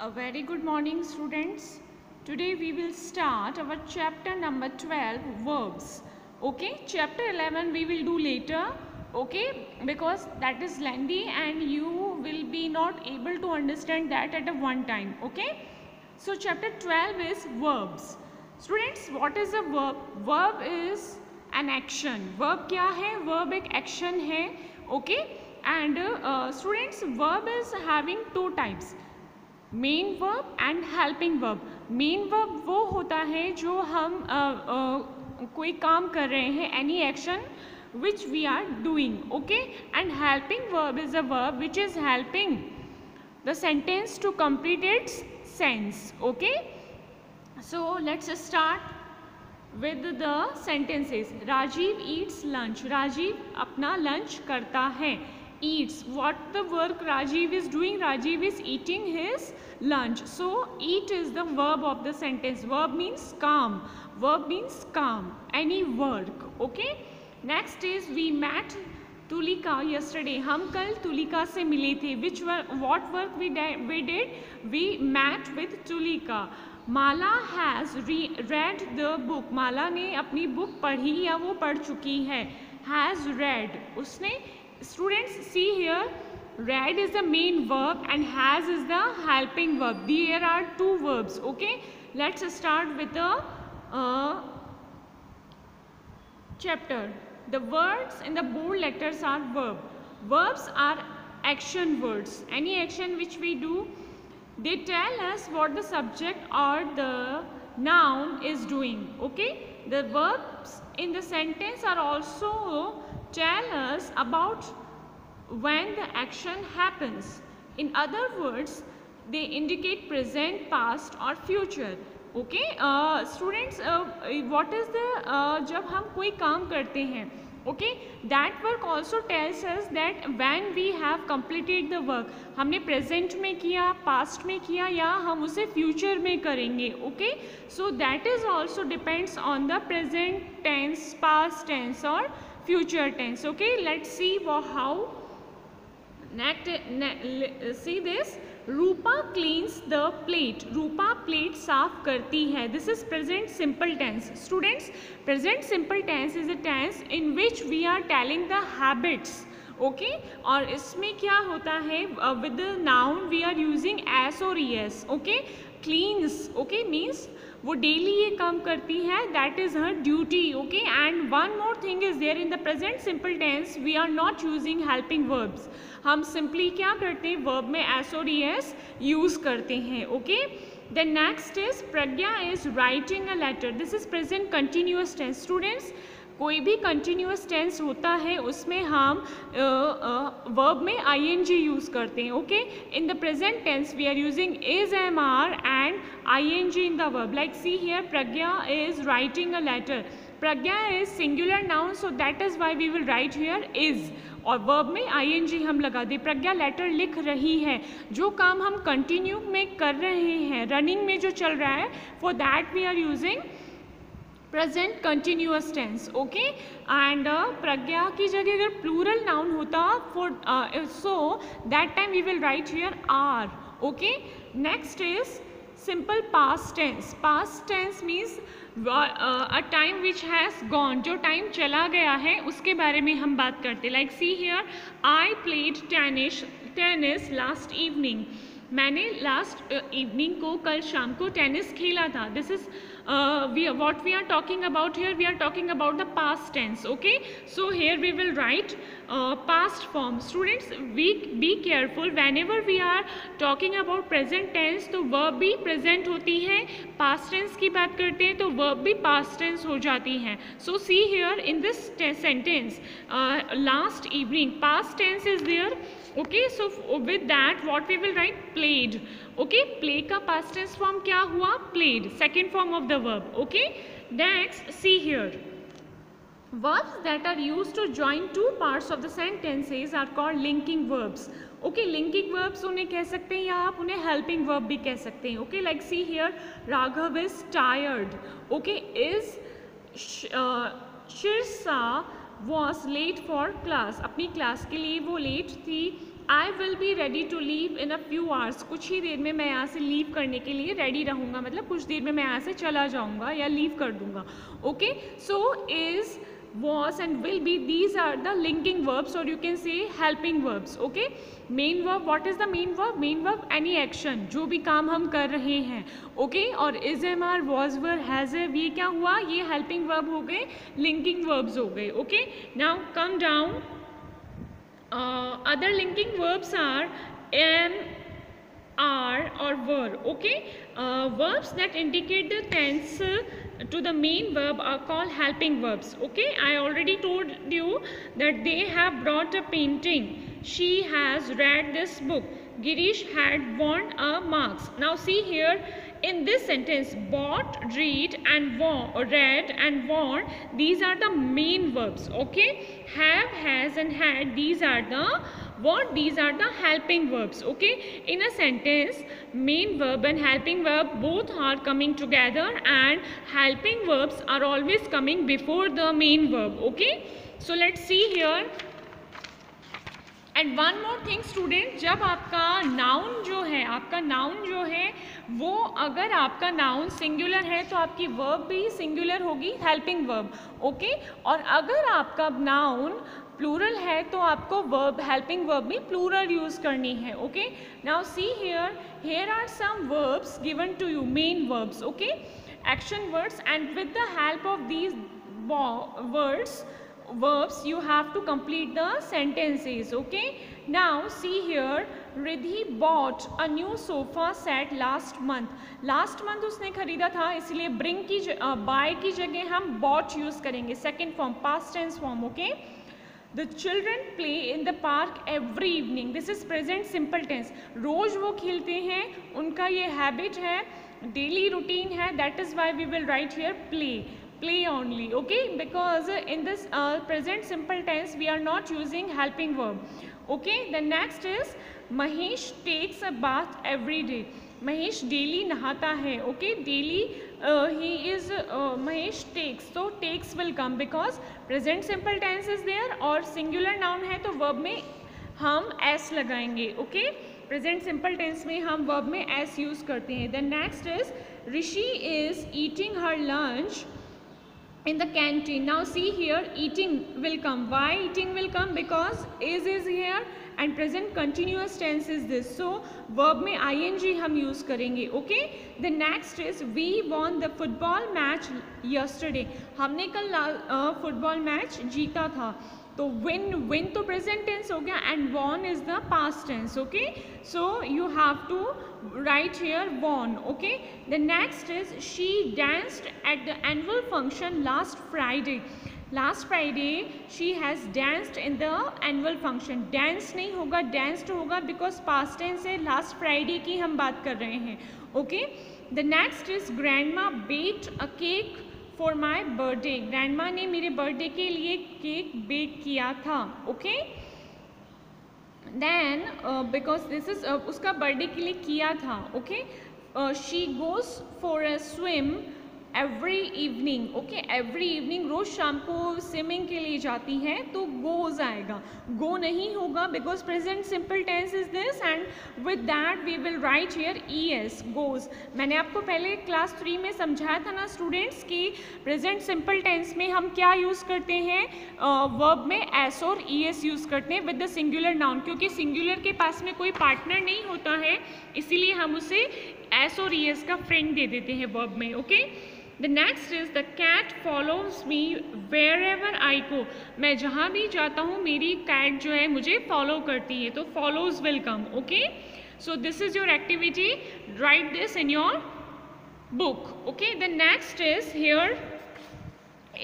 A very good morning, students. Today we will start our chapter number 12, verbs. Okay, chapter 11 we will do later. Okay, because that is lengthy and you will be not able to understand that at a one time. Okay, so chapter 12 is verbs. Students, what is a verb? Verb is an action. Verb क्या है? Verb एक action है. Okay, and students, verb is having two types. Main verb and helping verb. Main verb वो होता है जो हम कोई काम कर रहे हैं, any action which we are doing. Okay, and helping verb is a verb which is helping the sentence to complete its sense. Okay, so let's start with the sentences. Rajeev eats lunch. Rajeev अपना lunch करता है. Eats, what the work Rajiv is doing? Rajiv is eating his lunch. So eat is the verb of the sentence. Verb means calm. Verb means calm. Any work. Okay, next is we met Tulika yesterday. हम कल तुलिका से मिले थे. What work we did? We met with Tulika. Mala has read the book. माला ने अपनी book पढ़ी या वो पढ़ चुकी है. Has read, उसने. Students, see here, read is the main verb and has is the helping verb. There are two verbs. Okay, let's start with the chapter. The words in the bold letters are verb. Verbs are action words. Any action which we do, they tell us what the subject or the noun is doing. Okay, the verbs in the sentence are also tell us about when the action happens. In other words, they indicate present, past or future. Okay, students, what is the जब हम कोई काम करते हैं, okay, that work also tells us that when we have completed the work. हमने present में किया, past में किया या हम उसे future में करेंगे. Okay, so that is also depends on the present tense, past tense or future tense. Okay, let's see how. See this. Rupa cleans the plate. Rupa plate साफ करती है. This is present simple tense. Students, present simple tense is a tense in which we are telling the habits. Okay, और इसमें क्या होता है, with the noun we are using as or es. Okay, cleans, okay, means वो daily ये काम करती है, that is her duty. Okay, and one more thing is there in the present simple tense we are not using helping verbs. हम simply क्या करते हैं, verb में एस और एस यूज़ करते हैं. Okay, the next is Pragya is writing a letter. This is present continuous tense. Students, कोई भी कंटिन्यूअस टेंस होता है उसमें हम वर्ब में ing यूज़ करते हैं. Okay, in the present tense we are using is, am are and ing in the verb. Like see here, Pragya is writing a letter. Pragya is singular noun, so that is why we will write here is. और verb में ing हम लगा दे. प्रज्ञा letter लिख रही है. जो काम हम कंटिन्यू में कर रहे हैं, रनिंग में जो चल रहा है, for that we are using present continuous tense. Okay, and Pragya की जगह अगर प्लूरल नाउन होता for so that time we will write here are. Okay, next is simple past tense. Past tense means a time which has gone. जो टाइम चला गया है उसके बारे में हम बात करते. Like see here, I played tennis last evening. मैंने लास्ट इवनिंग को, कल शाम को टेनिस खेला था. This is what we are talking about here, we are talking about the past tense. Okay, so here we will write past form. Students, be careful whenever we are talking about present tense, तो verb भी present होती है. past tense की बात करते हैं तो verb भी past tense हो जाती हैं. So see here in this sentence, last evening, past tense is there. Okay, so with that what we will write, played. Okay, play का past tense form क्या हुआ, played, second form of the verb. Okay, next see here, verbs that are used to join two parts of the sentences are called linking verbs. Okay, linking verbs उन्हें कह सकते हैं या आप उन्हें helping verb भी कह सकते हैं. Okay, like see here, Raghav is tired. Okay, is Shirsa was late for class. अपनी क्लास के लिए वो लेट थी. I will be ready to leave in a few hours, कुछ ही देर में मैं यहाँ से लीव करने के लिए रेडी रहूँगा, मतलब कुछ देर में मैं यहाँ से चला जाऊँगा या लीव कर दूँगा. Okay, so is, was and will be, these are the linking verbs or you can say helping verbs. Okay, main verb, what is the main verb? Main verb any action, जो भी काम हम कर रहे हैं. Okay, और is, am, are, was, were, has, have, ये क्या हुआ? ये helping verb हो गए, linking verbs हो गए. Okay, now come down. Other linking verbs are am, are or were. Okay, verbs that indicate the tense to the main verb are called helping verbs. Okay, I already told you that they have brought a painting, she has read this book, Girish had won a marks. Now see here, in this sentence, bought, read and read and won, these are the main verbs. Okay, have, has and had, these are the what? These are the helping verbs. Okay, in a sentence, main verb and helping verb both are coming together, and helping verbs are always coming before the main verb. Okay, so let's see here. And one more thing student, जब आपका noun जो है वो, अगर आपका noun singular है तो आपकी वर्ब भी सिंगुलर होगी, हेल्पिंग वर्ब. ओके, और अगर आपका नाउन प्लूरल है तो आपको वर्ब, हेल्पिंग वर्ब भी प्लूरल यूज़ करनी है. Okay, now see here are some verbs given to you, main verbs. Okay, action words, and with the help of these verbs you have to complete the sentences. Okay, now see here, Riddhi bought a new sofa set last month उसने खरीदा था, इसलिए bring की buy की जगह हम bought use करेंगे, second form, past tense form. Okay, The children play in the park every evening. This is present simple tense. रोज वो खेलते हैं, उनका ये हैबिट है, डेली रूटीन है. That is why we will write here play only. Okay, because in this present simple tense we are not using helping verb. Okay, the next is Mahesh takes a bath every day. Mahesh daily नहाता है. Okay, daily he is, Mahesh takes, तो takes will come because present simple tense is there, और singular noun है तो verb में हम S लगाएंगे. Okay, present simple tense में हम वर्ब में एस यूज करते हैं. The next is Rishi is eating her lunch in the canteen. Now see here, eating will come. Why eating will come? Because is here and present continuous tense is this, so verb में ing हम use करेंगे. Okay, the next is we won the football match yesterday. हमने कल football match जीता था. तो win तो present tense हो गया and won is the past tense. Okay, so you have to write here won. Okay, the next is she danced at the annual function last Friday. Last Friday she has danced in the annual function. dance नहीं होगा, danced होगा because past tense है, last Friday की हम बात कर रहे हैं. Okay, the next is grandma baked a cake for my birthday. grandma ने मेरे बर्थडे के लिए केक बेक किया था. Okay, then because this is, उसका बर्थडे के लिए किया था. Okay, she goes for a swim every evening. Okay, every evening, रोज शाम को स्विमिंग के लिए जाती है तो गोज आएगा, गो नहीं होगा because present simple tense is this, and with that we will write here ES, goes. मैंने आपको पहले क्लास 3 में समझाया था ना स्टूडेंट्स कि प्रेजेंट सिंपल टेंस में हम क्या यूज़ करते हैं, वर्ब में S और ES यूज़ करते हैं विद द सिंगुलर नाउन, क्योंकि सिंगुलर के पास में कोई पार्टनर नहीं होता है, इसीलिए हम उसे S और ES का फ्रेंड दे देते हैं वर्ब में. Okay, The next is the cat follows me wherever I go. मैं जहाँ भी जाता हूँ मेरी cat जो है मुझे follow करती है, तो follows will come. Okay, so this is your activity. Write this in your book. Okay, the next is here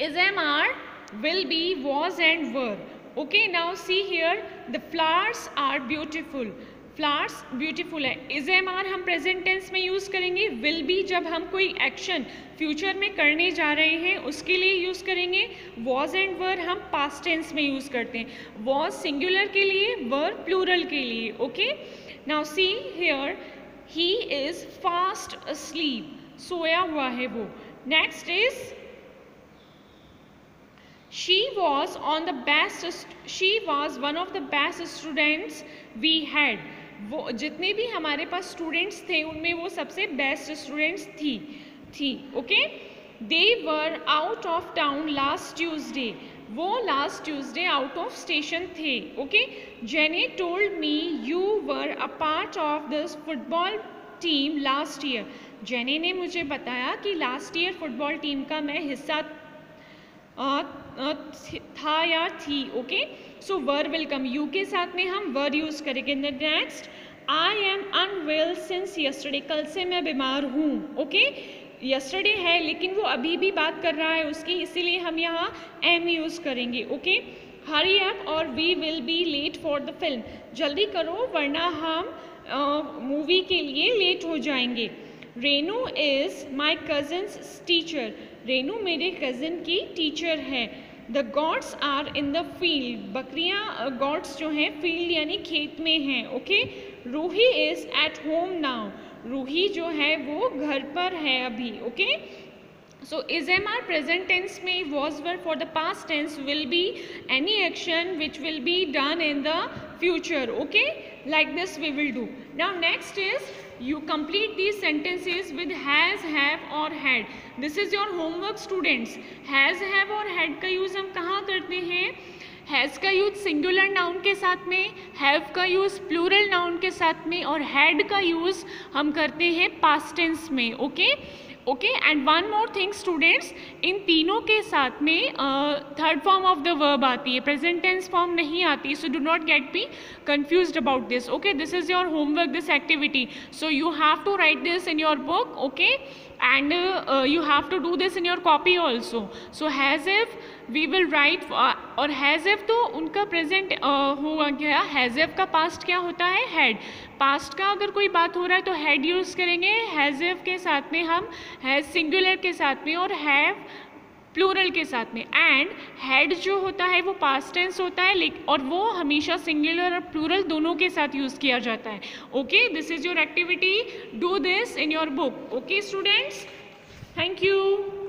is, am, are, will be, was and were. Okay, now see here, the flowers are beautiful. Flowers beautiful है. Is am are हम present tense में use करेंगे, will be जब हम कोई action future में करने जा रहे हैं उसके लिए यूज़ करेंगे, वॉज एंड वर हम पास्ट टेंस में यूज़ करते हैं, वॉज सिंगुलर के लिए, वर प्लूरल के लिए. Okay, now see here, he is fast asleep, सोया हुआ है वो. Next is She was one of the best students we had. वो जितने भी हमारे पास स्टूडेंट्स थे उनमें वो सबसे बेस्ट स्टूडेंट्स थी okay. They were out of town last Tuesday. वो last Tuesday out of station थे okay. Jenny told me you were a part of this football team last year. Jenny ने मुझे बताया कि लास्ट ईयर फुटबॉल टीम का मैं हिस्सा था या थी okay. So were will come, you के साथ में हम वर यूज करेंगे. Next, I am unwell since yesterday. कल से मैं बीमार हूँ ओके. यस्टरडे है लेकिन वो अभी भी बात कर रहा है उसकी, इसीलिए हम यहाँ एम यूज़ करेंगे ओके. हरी अप और we will be late for the film. जल्दी करो वरना हम मूवी के लिए लेट हो जाएंगे. Renu is my cousin's teacher. Renu मेरे कज़न की टीचर है. The gods are in the field. बकरियाँ गॉड्स जो हैं फील्ड यानी खेत में हैं okay. Ruhi is at home now. Ruhi जो है वो घर पर है अभी okay. So is am are present tense में was were for the past tense will be any action which will be done in the future okay. Like this we will do. Now next is you complete these sentences with has, have और had. this is your homework students. has, have और had का use हम कहाँ करते हैं? Has का use singular noun के साथ में, हैव का यूज़ प्लूरल नाउन के साथ में और हैड का यूज़ हम करते हैं पास्ट टेंस में okay. Okay and one more thing students, इन तीनों के साथ में third form of the verb आती है, प्रेजेंट टेंस फॉर्म नहीं आती. So do not get be confused about this okay. this is your homework, this activity, so you have to write this in your book okay, and you have to do this in your copy also. so has if we will write और has if तो उनका present हुआ गया. has if का past क्या होता है? had. past का अगर कोई बात हो रहा है तो had यूज़ करेंगे. has if के साथ में हम has singular के साथ में और have प्लूरल के साथ में. एंड हैड जो होता है वो पास्ट टेंस होता है और वो हमेशा सिंगुलर और प्लूरल दोनों के साथ यूज़ किया जाता है okay. This is your activity. Do this in your book okay students. Thank you.